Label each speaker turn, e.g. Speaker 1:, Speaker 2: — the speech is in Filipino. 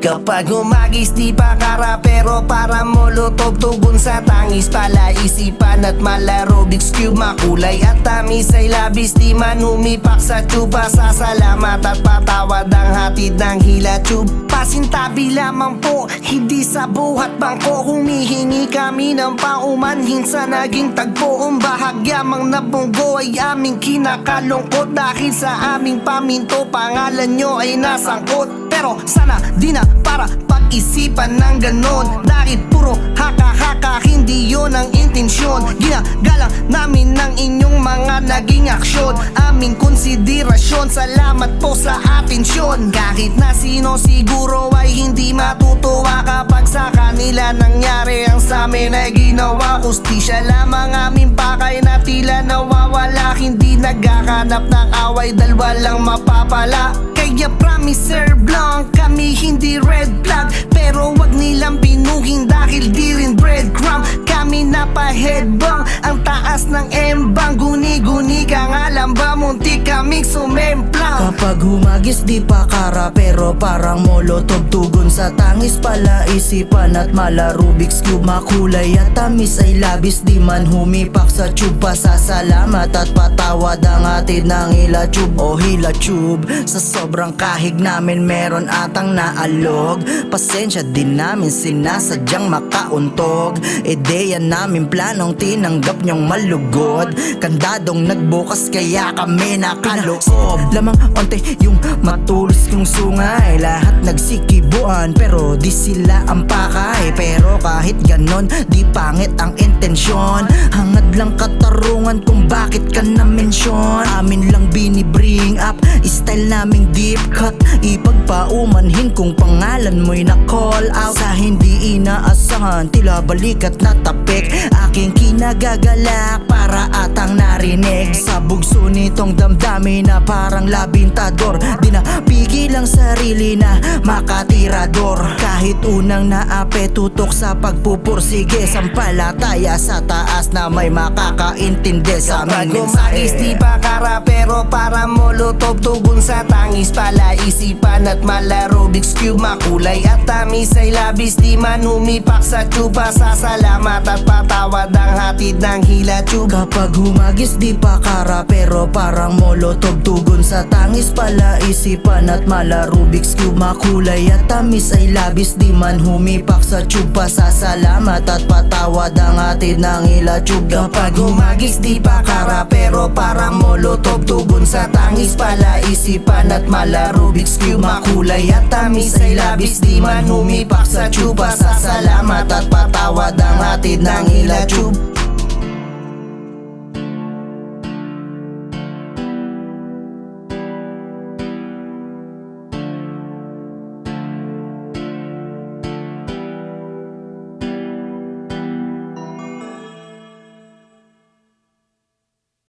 Speaker 1: Kapag humagis di pa kara pero para molotov, tugon sa tangis pala isipan at mala Rubik's Cube. Makulay at tamis ay labis, di man humipak sa tube. Pasasalamat at patawad ang hatid ng hila tube. Pasintabi lamang po, hindi sa buhat bangko. Humihingi kami ng paumanhin sa naging tagpo. Ang bahagyamang nabunggo ay aming kinakalungkot. Dahil sa aming paminto, pangalan nyo ay nasangkot. Pero sana di na para pag-isipan ng ganon. Dahil puro haka-haka, hindi yon ang intensyon. Ginagalang namin ng inyong mga naging aksyon. Aming konsiderasyon, salamat po sa atensyon. Kahit na sino siguro ay hindi matutuwa kapag sa kanila nangyari ang sa amin ay ginawa. Hustisya lamang aming pakay na tila nawawala. Hindi naghahanap ng away dahil walang mapapala. Kaya promise Sir Blanc, kami hindi red flag. Pero wag nilang binuhin dahil di rin breadcrumb. Kami napa-headbang, ang taas ng embang. Guni-guni ka nga lang ba, muntik kaming sumemplang.
Speaker 2: Kapag humagis di pa kara pero parang molotov, tugon sa tangis pala isipan at mala Rubik's Cube. Makulay at tamis ay labis, di man humipak sa tube. Pasasalamat at patawad ang hatid ng hila tube. O hila tube, sa sobrang kahig namin meron atang naalog. Pasensya din namin sinasadyang makauntog. Ideya namin planong tinanggap nyong malugod. Kandadong nagbukas kaya kami nakaloob. Lamang onte yung matulis kong sungay. Lahat nagsikibuan pero di sila ang pakay. Pero kahit ganon di pangit ang intensyon. Hangad lang katarungan kung bakit ka na-mention. Amin lang binibring up, style naming deep cut. Ipagpaumanhin kung pangalan mo'y na-call out. Sa hindi inaasahan, tila balikat na tapik. Aking kinagagalak para atang narinig. Sa bugso nitong damdamin na parang labintador. Di na pigil ang sarili na makatirador. Kahit unang naape, tutok sa pagpupursige. Sampalataya sa taas na may makakaintindi sa aming
Speaker 1: Humagis di pa kara pero para molotov, tugon sa tangis pala isipan at mala Rubik's Cube. Makulay at tamis ay labis, di man humipak sa tube. Pasasalamat at patawad ang hatid ng hila tube.
Speaker 2: Kapag humagis di pa kara pero parang molotov, tugon sa tangis pala isipan at mala Rubik's Cube. Makulay at tamis ay labis, di man humipak sa tube. Pasasalamat at patawad ang hatid ng hila tube.
Speaker 1: Kapag humagis di pa kara pero parang molotov, tugon sa tangis pala isipan at mala Rubik's Cube. Makulay at tamis ay labis, di man humipak sa tube. Pasasalamat at patawad ang hatid ng hila tube.